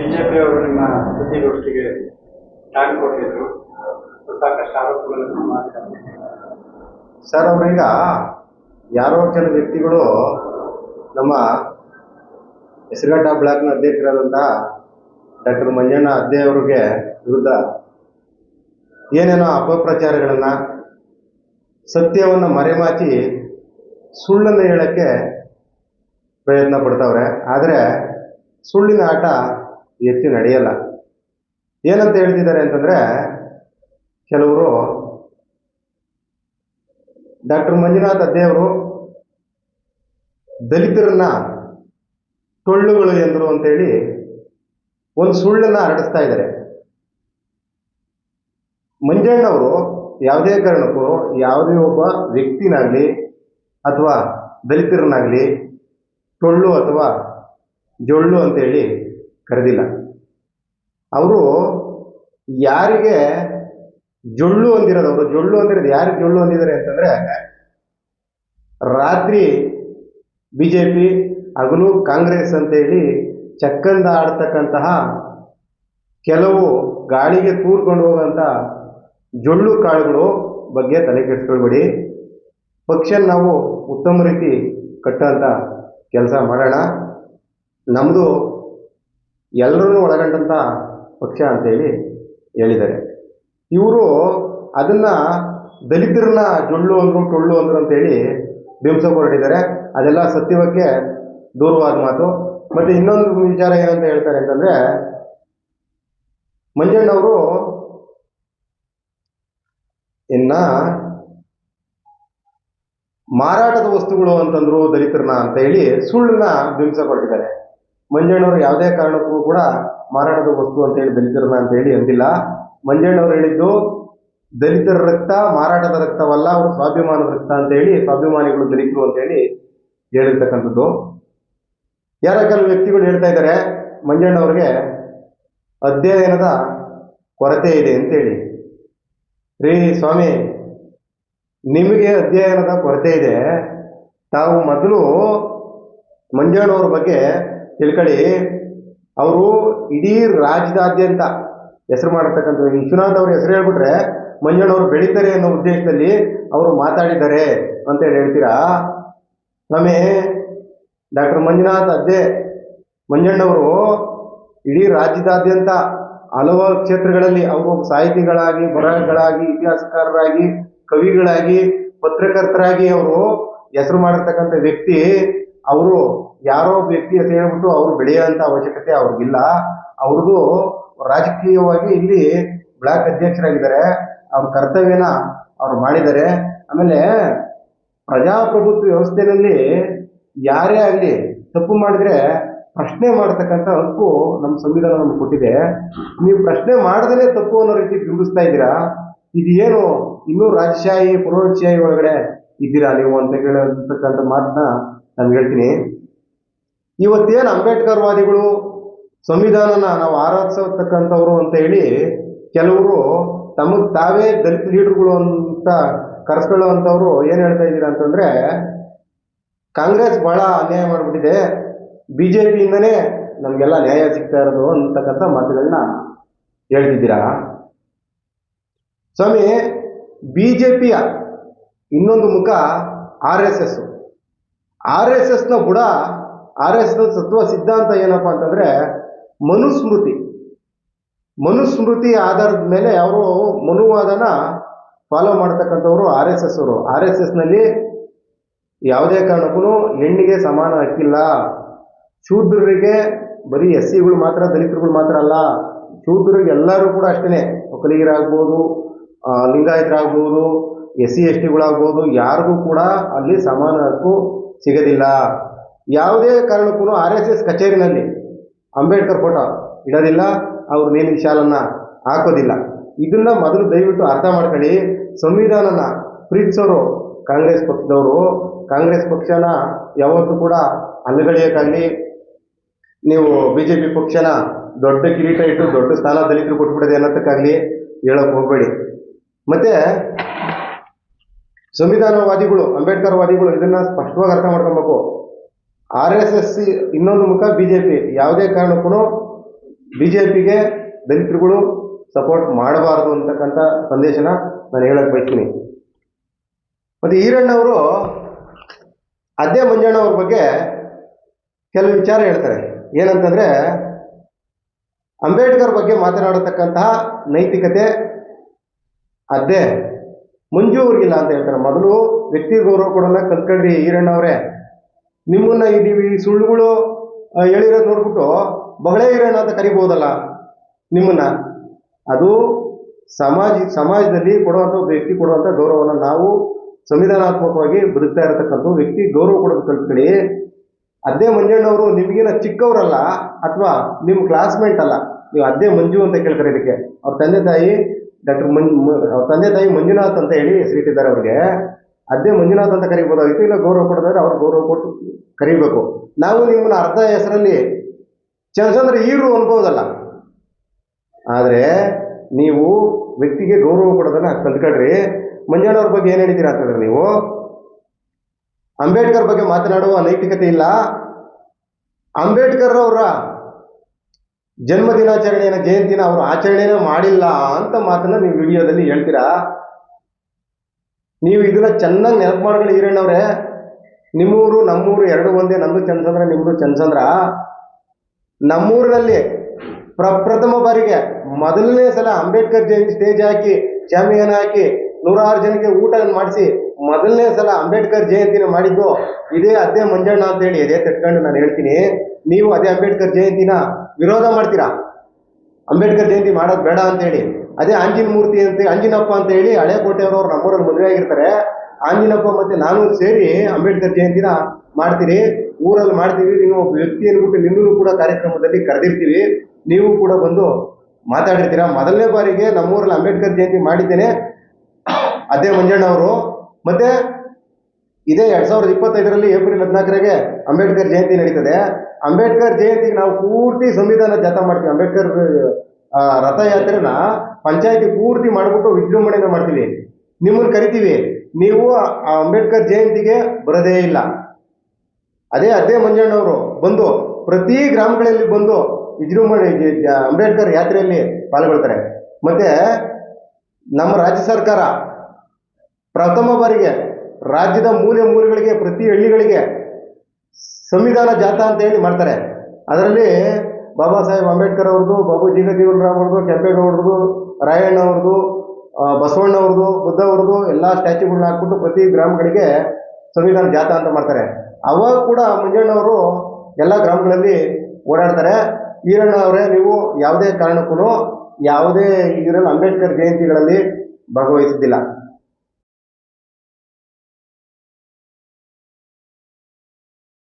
ಬಿಜೆಪಿಯವರು ನಿಮ್ಮ ಸುದ್ದಿಗೋಷ್ಠಿಗೆ ಟೈಮ್ ಕೊಟ್ಟಿದ್ರು, ಸಾಕಷ್ಟು ಆರೋಪಗಳನ್ನು ಮಾಡಿದ್ದಾರೆ. ಸರ್, ಅವರೀಗ ಯಾರೋ ಕೆಲ ವ್ಯಕ್ತಿಗಳು ನಮ್ಮ ಹೆಸರುಘಟ್ಟ ಬ್ಲಾಕ್ನ ಅಧ್ಯಕ್ಷರಾದಂಥ ಡಾಕ್ಟರ್ ಮಂಜಣ್ಣ ಅದ್ದೆ ಅವರಿಗೆ ವಿರುದ್ಧ ಏನೇನೋ ಅಪಪ್ರಚಾರಗಳನ್ನು, ಸತ್ಯವನ್ನು ಮರೆಮಾಚಿ ಸುಳ್ಳನ್ನು ಹೇಳೋಕ್ಕೆ ಪ್ರಯತ್ನ ಪಡ್ತಾವ್ರೆ. ಆದರೆ ಸುಳ್ಳಿನ ಆಟ ಹೆಚ್ಚು ನಡೆಯಲ್ಲ. ಏನಂತ ಹೇಳ್ತಿದ್ದಾರೆ ಅಂತಂದರೆ, ಕೆಲವರು ಡಾಕ್ಟರ್ ಮಂಜುನಾಥ್ ಅದ್ದೆಯವರು ದಲಿತರನ್ನ ಟೊಳ್ಳುಗಳು ಎಂದರು ಅಂತೇಳಿ ಒಂದು ಸುಳ್ಳನ್ನು ಹರಡಿಸ್ತಾ ಇದ್ದಾರೆ. ಮಂಜಣ್ಣವರು ಯಾವುದೇ ಕಾರಣಕ್ಕೂ ಯಾವುದೇ ಒಬ್ಬ ವ್ಯಕ್ತಿನಾಗಲಿ ಅಥವಾ ದಲಿತರನ್ನಾಗಲಿ ಟೊಳ್ಳು ಅಥವಾ ಜೊಳ್ಳು ಅಂತೇಳಿ ಕರೆದಿಲ್ಲ. ಅವರು ಯಾರಿಗೆ ಜೊಳ್ಳು ಅಂದಿರೋದು, ಅವರು ಜೊಳ್ಳು ಅಂದಿರೋದು ಯಾರಿಗೆ ಜೊಳ್ಳು ಅಂದಿದ್ದಾರೆ ಅಂತಂದರೆ, ರಾತ್ರಿ ಬಿಜೆಪಿ ಹಗಲು ಕಾಂಗ್ರೆಸ್ ಅಂತೇಳಿ ಚಕ್ಕಂದ ಆಡ್ತಕ್ಕಂತಹ ಕೆಲವು ಗಾಳಿಗೆ ತೂರ್ಕೊಂಡು ಹೋಗೋಂಥ ಜೊಳ್ಳು ಕಾಳುಗಳು ಬಗ್ಗೆ ತಲೆ ಕೆಡಿಸ್ಕೊಳ್ಬೇಡಿ. ಪಕ್ಷ ನಾವು ಉತ್ತಮ ರೀತಿ ಕಟ್ಟೋಂಥ ಕೆಲಸ ಮಾಡೋಣ. ನಮ್ಮದು ಎಲ್ಲರನ್ನೂ ಒಳಗೊಂಡಂಥ ಪಕ್ಷ ಅಂತೇಳಿ ಹೇಳಿದ್ದಾರೆ. ಇವರು ಅದನ್ನು ದಲಿತರನ್ನ ಜೊಳ್ಳು ಅಂದರು ಟೊಳ್ಳು ಅಂದರು ಅಂತೇಳಿ ಬಿಂಬಿಸೋಕೆ ಹೊರಟಿದ್ದಾರೆ. ಅದೆಲ್ಲ ಸತ್ಯವಕ್ಕೆ ದೂರವಾದ ಮಾತು. ಮತ್ತು ಇನ್ನೊಂದು ವಿಚಾರ ಏನಂತ ಹೇಳ್ತಾರೆ ಅಂತಂದರೆ, ಮಂಜಣ್ಣವರು ಮಾರಾಟದ ವಸ್ತುಗಳು ಅಂತಂದ್ರು ದಲಿತರನ್ನ ಅಂತ ಹೇಳಿ ಸುಳ್ಳನ್ನ ಬಿಂಬಿಸೋಕೆ ಹೊರಟಿದ್ದಾರೆ. ಮಂಜಣ್ಣವರು ಯಾವುದೇ ಕಾರಣಕ್ಕೂ ಕೂಡ ಮಾರಾಟದ ವಸ್ತು ಅಂತೇಳಿ ದಲಿತರನ್ನ ಅಂತ ಹೇಳಿ ಅಂದಿಲ್ಲ. ಮಂಜಣ್ಣವರು ಹೇಳಿದ್ದು ದಲಿತರ ರಕ್ತ ಮಾರಾಟದ ರಕ್ತವಲ್ಲ, ಅವರು ಸ್ವಾಭಿಮಾನದ ರಕ್ತ ಅಂತೇಳಿ, ಸ್ವಾಭಿಮಾನಿಗಳು ದಲಿತರು ಅಂತೇಳಿ ಹೇಳಿರ್ತಕ್ಕಂಥದ್ದು. ಯಾರ ಕೆಲವು ವ್ಯಕ್ತಿಗಳು ಹೇಳ್ತಾ ಇದ್ದಾರೆ, ಮಂಜಣ್ಣವ್ರಿಗೆ ಅಧ್ಯಯನದ ಕೊರತೆ ಇದೆ ಅಂತೇಳಿ. ರೀ ಸ್ವಾಮಿ, ನಿಮಗೆ ಅಧ್ಯಯನದ ಕೊರತೆ ಇದೆ. ತಾವು ಮೊದಲು ಮಂಜಣ್ಣವ್ರ ಬಗ್ಗೆ ತಿಳ್ಕೊಳ್ಳಿ. ಅವರು ಇಡೀ ರಾಜ್ಯದಾದ್ಯಂತ ಹೆಸರು ಮಾಡತಕ್ಕಂಥ ವಿಶ್ವನಾಥ್ ಅವ್ರ ಹೆಸರು ಹೇಳ್ಬಿಟ್ರೆ ಮಂಜಣ್ಣವರು ಬೆಳೀತಾರೆ ಅನ್ನೋ ಉದ್ದೇಶದಲ್ಲಿ ಅವರು ಮಾತಾಡಿದ್ದಾರೆ ಅಂತೇಳಿ ಹೇಳ್ತೀರಾ? ಸ್ವಾಮಿ, ಡಾಕ್ಟರ್ ಮಂಜುನಾಥ್ ಅದ್ದೆ ಮಂಜಣ್ಣವರು ಇಡೀ ರಾಜ್ಯದಾದ್ಯಂತ ಹಲವಾರು ಕ್ಷೇತ್ರಗಳಲ್ಲಿ ಅವರು ಸಾಹಿತಿಗಳಾಗಿ, ಬರಹಗಳಾಗಿ, ಇತಿಹಾಸಕಾರರಾಗಿ, ಕವಿಗಳಾಗಿ, ಪತ್ರಕರ್ತರಾಗಿ ಅವರು ಹೆಸರು ಮಾಡಿರ್ತಕ್ಕಂಥ ವ್ಯಕ್ತಿ. ಅವರು ಯಾರೋ ವ್ಯಕ್ತಿ ಹೆಸರು ಹೇಳ್ಬಿಟ್ಟು ಅವರು ಬೆಳೆಯೋಂಥ ಅವಶ್ಯಕತೆ ಅವ್ರಿಗಿಲ್ಲ. ಅವ್ರದ್ದು ರಾಜಕೀಯವಾಗಿ ಇಲ್ಲಿ ಬ್ಲಾಕ್ ಅಧ್ಯಕ್ಷರಾಗಿದ್ದಾರೆ. ಅವ್ರ ಕರ್ತವ್ಯನ ಅವ್ರು ಮಾಡಿದ್ದಾರೆ. ಆಮೇಲೆ ಪ್ರಜಾಪ್ರಭುತ್ವ ವ್ಯವಸ್ಥೆಯಲ್ಲಿ ಯಾರೇ ಆಗಲಿ ತಪ್ಪು ಮಾಡಿದ್ರೆ ಪ್ರಶ್ನೆ ಮಾಡ್ತಕ್ಕಂಥ ಹಕ್ಕು ನಮ್ಮ ಸಂವಿಧಾನ ನಮ್ಗೆ ಕೊಟ್ಟಿದೆ. ನೀವು ಪ್ರಶ್ನೆ ಮಾಡದೇ ತಪ್ಪು ಅನ್ನೋ ರೀತಿ ಬಿಂಬಿಸ್ತಾ ಇದ್ದೀರಾ. ಇದು ಏನು ಇನ್ನೂ ರಾಜಶಾಹಿ ಪುರೋಹಿತಶಾಹಿ ಒಳಗಡೆ ಇದ್ದೀರಾ ನೀವು ಅಂತ ಕೇಳತಕ್ಕಂಥ ಮಾತನ್ನ ನಾನು ಹೇಳ್ತೀನಿ. ಇವತ್ತೇನು ಅಂಬೇಡ್ಕರ್ ವಾದಿಗಳು ಸಂವಿಧಾನನ ನಾವು ಆರಾಧಿಸತಕ್ಕಂಥವ್ರು ಅಂತ ಹೇಳಿ ಕೆಲವರು ತಮಗೆ ತಾವೇ ದಲಿತ ಲೀಡರ್ಗಳು ಅಂತ ಕರೆಸ್ಕೊಳ್ಳುವಂಥವ್ರು ಏನು ಹೇಳ್ತಾ ಇದ್ದೀರಾ ಅಂತಂದರೆ, ಕಾಂಗ್ರೆಸ್ ಬಹಳ ಅನ್ಯಾಯ ಮಾಡಿಬಿಟ್ಟಿದೆ, ಬಿಜೆಪಿಯಿಂದನೇ ನಮಗೆಲ್ಲ ನ್ಯಾಯ ಸಿಗ್ತಾ ಇರೋದು ಅಂತಕ್ಕಂಥ ಮಾತುಗಳನ್ನ ಹೇಳ್ತಿದ್ದೀರಾ. ಸ್ವಾಮಿ, ಬಿಜೆಪಿಯ ಇನ್ನೊಂದು ಮುಖ RSS. RSSನ ಬುಡ, RSS ತತ್ವ ಸಿದ್ಧಾಂತ ಏನಪ್ಪ ಅಂತಂದರೆ ಮನುಸ್ಮೃತಿ ಆಧಾರದ ಮೇಲೆ ಅವರು ಮನುವಾದನ ಫಾಲೋ ಮಾಡ್ತಕ್ಕಂಥವ್ರು RSS ಅವರು. RSSನಲ್ಲಿ ಯಾವುದೇ ಕಾರಣಕ್ಕೂ ಹೆಣ್ಣಿಗೆ ಸಮಾನ ಹಕ್ಕಿಲ್ಲ. ಶೂದ್ರರಿಗೆ ಬರೀ SCಗಳು ಮಾತ್ರ, ದಲಿತರುಗಳು ಮಾತ್ರ ಅಲ್ಲ, ಶೂದ್ರರಿಗೆ ಎಲ್ಲರೂ ಕೂಡ ಅಷ್ಟೇ, ಒಕ್ಕಲಿಗರಾಗ್ಬೋದು, ಲಿಂಗಾಯತರಾಗ್ಬೋದು, SC STಗಳಾಗ್ಬೋದು, ಯಾರಿಗೂ ಕೂಡ ಅಲ್ಲಿ ಸಮಾನ ಹಕ್ಕು ಸಿಗೋದಿಲ್ಲ. ಯಾವುದೇ ಕಾರಣಕ್ಕೂ RSS ಕಚೇರಿನಲ್ಲಿ ಅಂಬೇಡ್ಕರ್ ಫೋಟೋ ಇಡೋದಿಲ್ಲ, ಅವ್ರು ನೇಮಿನ ಶಾಲನ್ನು ಹಾಕೋದಿಲ್ಲ. ಇದನ್ನ ಮೊದಲು ದಯವಿಟ್ಟು ಅರ್ಥ ಮಾಡ್ಕೊಳ್ಳಿ. ಸಂವಿಧಾನನ ಪ್ರೀತಿಸೋರು ಕಾಂಗ್ರೆಸ್ ಪಕ್ಷದವರು. ಕಾಂಗ್ರೆಸ್ ಪಕ್ಷನ ಯಾವತ್ತೂ ಕೂಡ ಅಲ್ಲಗಳೆಯೋಕ್ಕಾಗಲಿ, ನೀವು BJP ಪಕ್ಷನ ದೊಡ್ಡ ಕಿರೀಟ ಇಟ್ಟು ದೊಡ್ಡ ಸ್ಥಾನ ದಲಿತರು ಕೊಟ್ಬಿಡೋದು ಅನ್ನೋದಕ್ಕಾಗಲಿ ಹೇಳೋಕೆ ಹೋಗಬೇಡಿ. ಮತ್ತು ಸಂವಿಧಾನವಾದಿಗಳು, ಅಂಬೇಡ್ಕರ್ ವಾದಿಗಳು ಇದನ್ನು ಸ್ಪಷ್ಟವಾಗಿ ಅರ್ಥ ಮಾಡ್ಕೊಬೇಕು. RSS ಇನ್ನೊಂದು ಮುಖ BJP. ಯಾವುದೇ ಕಾರಣಕ್ಕೂ BJPಗೆ ದಲಿತರುಗಳು ಸಪೋರ್ಟ್ ಮಾಡಬಾರ್ದು ಅಂತಕ್ಕಂಥ ಸಂದೇಶನ ನಾನು ಹೇಳಕ್ ಬಯಸ್ತೀನಿ. ಮತ್ತು ಈರಣ್ಣವರು ಅದೇ ಮಂಜಣ್ಣವ್ರ ಬಗ್ಗೆ ಕೆಲವು ವಿಚಾರ ಹೇಳ್ತಾರೆ. ಏನಂತಂದರೆ, ಅಂಬೇಡ್ಕರ್ ಬಗ್ಗೆ ಮಾತನಾಡತಕ್ಕಂತಹ ನೈತಿಕತೆ ಅದೇ ಮಂಜು ಅವ್ರಿಗಿಲ್ಲ ಅಂತ ಹೇಳ್ತಾರೆ. ಮೊದಲು ವ್ಯಕ್ತಿ ಗೌರವ ಕೊಡೋಣ ಕಲ್ತ್ಕೊಳ್ರಿ ಈರಣ್ಣವ್ರೆ. ನಿಮ್ಮನ್ನ ನೀವು ಈ ಸುಳ್ಳುಗಳು ಹೇಳಿರೋದು ನೋಡ್ಬಿಟ್ಟು ಬಗಳೇ ಈರಣ್ಣ ಅಂತ ಕರಿಬೋದಲ್ಲ ನಿಮ್ಮನ್ನ. ಅದು ಸಮಾಜದಲ್ಲಿ ಕೊಡುವಂಥ ವ್ಯಕ್ತಿ ಕೊಡುವಂಥ ಗೌರವನ ನಾವು ಸಂವಿಧಾನಾತ್ಮಕವಾಗಿ ಬದುಕ್ತಾ ಇರತಕ್ಕಂಥ ವ್ಯಕ್ತಿ ಗೌರವ ಕೊಡೋದು ಕಲ್ತ್ಕೊಳ್ಳಿ. ಅದೇ ಮಂಜಣ್ಣವರು ನಿಮಗೇನ ಚಿಕ್ಕವರಲ್ಲ ಅಥವಾ ನಿಮ್ಮ ಕ್ಲಾಸ್ಮೇಟ್ ಅಲ್ಲ. ನೀವು ಅದೇ ಮಂಜು ಅಂತ ಕೇಳ್ತಾರೆ. ಇದಕ್ಕೆ ಅವ್ರ ತಂದೆ ತಾಯಿ ಅವ್ರ ತಂದೆ ತಾಯಿ ಮಂಜುನಾಥ್ ಅಂತ ಹೇಳಿ ಹೆಸರಿಟ್ಟಿದ್ದಾರೆ ಅವ್ರಿಗೆ. ಅದೇ ಮಂಜುನಾಥ್ ಅಂತ ಕರಿಬೋದಾಗಿತ್ತು. ಇಲ್ಲ ಗೌರವ ಕೊಡೋದಾದ್ರೆ ಅವ್ರು ಗೌರವ ಕೊಟ್ಟು ಕರಿಬೇಕು. ನಾವು ನಿಮ್ಮನ್ನ ಅರ್ಧ ಹೆಸರಲ್ಲಿ ಚಂದ್ರ ಈರು ಅನ್ಬೋದಲ್ಲ. ಆದರೆ ನೀವು ವ್ಯಕ್ತಿಗೆ ಗೌರವ ಕೊಡೋದನ್ನ ಕಲ್ತ್ಕೊಳ್ರಿ. ಮಂಜಣ್ಣವ್ರ ಬಗ್ಗೆ ಏನು ಹೇಳಿದ್ದೀರಾ ಅಂತಂದ್ರೆ, ನೀವು ಅಂಬೇಡ್ಕರ್ ಬಗ್ಗೆ ಮಾತನಾಡುವ ನೈತಿಕತೆ ಇಲ್ಲ. ಅಂಬೇಡ್ಕರ್ ಅವರ ಜನ್ಮ ದಿನಾಚರಣೆಯ ಜಯಂತಿನ ಅವರು ಆಚರಣೆನೇ ಮಾಡಿಲ್ಲ ಅಂತ ಮಾತನ್ನ ನೀವು ವಿಡಿಯೋದಲ್ಲಿ ಹೇಳ್ತೀರಾ. ನೀವು ಇದನ್ನ ಚೆನ್ನಾಗಿ ನೆನಪು ಮಾಡ್ಕೊಳ್ಳಿ ಈರಣ್ಣವ್ರೆ. ನಿಮ್ಮೂರು ನಮ್ಮೂರು ಎರಡು ಒಂದೇ. ನಮ್ದು ಚಂದ್ರಚಂದ್ರ, ನಿಮ್ಮದು ಚಂದ್ರಚಂದ್ರ. ನಮ್ಮೂರಿನಲ್ಲಿ ಪ್ರಪ್ರಥಮ ಬಾರಿಗೆ ಮೊದಲನೇ ಸಲ ಅಂಬೇಡ್ಕರ್ ಜಯಂತಿ ಸ್ಟೇಜ್ ಹಾಕಿ ಶಾಮಿಯಾನ ಹಾಕಿ 106 ಜನಕ್ಕೆ ಊಟ ಮಾಡಿಸಿ ಮೊದಲನೇ ಸಲ ಅಂಬೇಡ್ಕರ್ ಜಯಂತಿನ ಮಾಡಿದ್ದು ಇದೇ ಅದೇ ಮಂಜಣ್ಣ ಅಂತ ಹೇಳಿ ಅದೇ ತಟ್ಕೊಂಡು ನಾನು ಹೇಳ್ತೀನಿ. ನೀವು ಅದೇ ಅಂಬೇಡ್ಕರ್ ಜಯಂತಿನ ವಿರೋಧ ಮಾಡ್ತೀರಾ. ಅಂಬೇಡ್ಕರ್ ಜಯಂತಿ ಮಾಡೋದು ಬೇಡ ಅಂತ ಹೇಳಿ ಅದೇ ಆಂಜಿನಪ್ಪ ಅಂತ ಹೇಳಿ ಹಳೆ ಕೋಟೆಯವರು ನಮ್ಮೂರಲ್ಲಿ ಮದುವೆ ಆಗಿರ್ತಾರೆ. ಆಂಜಿನಪ್ಪ ಮತ್ತೆ ನಾನು ಸೇರಿ ಅಂಬೇಡ್ಕರ್ ಜಯಂತಿನ ಮಾಡ್ತೀರಿ, ಊರಲ್ಲಿ ಮಾಡ್ತೀವಿ. ನೀವು ಒಬ್ಬ ವ್ಯಕ್ತಿ ಅನ್ಬಿಟ್ಟು ನಿಮ್ಮನ್ನು ಕೂಡ ಕಾರ್ಯಕ್ರಮದಲ್ಲಿ ಕರೆದಿರ್ತೀವಿ. ನೀವು ಕೂಡ ಬಂದು ಮಾತಾಡಿರ್ತೀರಾ. ಮೊದಲನೇ ಬಾರಿಗೆ ನಮ್ಮೂರಲ್ಲಿ ಅಂಬೇಡ್ಕರ್ ಜಯಂತಿ ಮಾಡಿದ್ದೇನೆ ಅದೇ ಮಂಜಣ್ಣವರು. ಮತ್ತೆ ಇದೇ 2025 ಏಪ್ರಿಲ್ 14 ಅಂಬೇಡ್ಕರ್ ಜಯಂತಿ ನಡೀತದೆ. ಅಂಬೇಡ್ಕರ್ ಜಯಂತಿಗೆ ನಾವು ಪೂರ್ತಿ ಸಂವಿಧಾನ ಜಾಥಾ ಮಾಡ್ತೀವಿ. ಅಂಬೇಡ್ಕರ್ ರಥಯಾತ್ರೆನ ಪಂಚಾಯತಿ ಪೂರ್ತಿ ಮಾಡ್ಬಿಟ್ಟು ವಿಜೃಂಭಣೆನ ಮಾಡ್ತೀವಿ. ನಿಮ್ಮನ್ನು ಕರಿತೀವಿ. ನೀವು ಆ ಅಂಬೇಡ್ಕರ್ ಜಯಂತಿಗೆ ಬರೋದೇ ಇಲ್ಲ. ಅದೇ ಮಂಜಣ್ಣವರು ಬಂದು ಪ್ರತಿ ಗ್ರಾಮಗಳಲ್ಲಿ ಬಂದು ವಿಜೃಂಭಣೆ ಅಂಬೇಡ್ಕರ್ ಯಾತ್ರೆಯಲ್ಲಿ ಪಾಲ್ಗೊಳ್ತಾರೆ. ಮತ್ತೆ ನಮ್ಮ ರಾಜ್ಯ ಸರ್ಕಾರ ಪ್ರಥಮ ಬಾರಿಗೆ ರಾಜ್ಯದ ಮೂಲೆಗಳಿಗೆ ಪ್ರತಿ ಹಳ್ಳಿಗಳಿಗೆ ಸಂವಿಧಾನ ಜಾಥಾ ಅಂತ ಹೇಳಿ ಮಾಡ್ತಾರೆ. ಅದರಲ್ಲಿ ಬಾಬಾ ಸಾಹೇಬ್ ಅಂಬೇಡ್ಕರ್ ಅವ್ರದ್ದು, ಬಾಬು ಜಗಜೀವನರಾಮ್ ಅವ್ರದ್ದು, ಕೆಂಪೇಗೌಡರದು, ರಾಯಣ್ಣ ಅವ್ರದ್ದು, ಬಸವಣ್ಣ ಅವ್ರದ್ದು, ಬುದ್ಧ ಅವ್ರದ್ದು ಎಲ್ಲ ಸ್ಟ್ಯಾಚ್ಯೂಗಳನ್ನ ಹಾಕ್ಬಿಟ್ಟು ಪ್ರತಿ ಗ್ರಾಮಗಳಿಗೆ ಸಂವಿಧಾನ ಜಾಥಾ ಅಂತ ಮಾಡ್ತಾರೆ. ಅವಾಗ ಕೂಡ ಮಂಜಣ್ಣವರು ಎಲ್ಲ ಗ್ರಾಮಗಳಲ್ಲಿ ಓಡಾಡ್ತಾರೆ. ಈರಣ್ಣ ಅವರೇ, ನೀವು ಯಾವುದೇ ಕಾರಣಕ್ಕೂ ಯಾವುದೇ ಇದರಲ್ಲಿ ಅಂಬೇಡ್ಕರ್ ಜಯಂತಿಗಳಲ್ಲಿ ಭಾಗವಹಿಸಿದ್ದಿಲ್ಲ.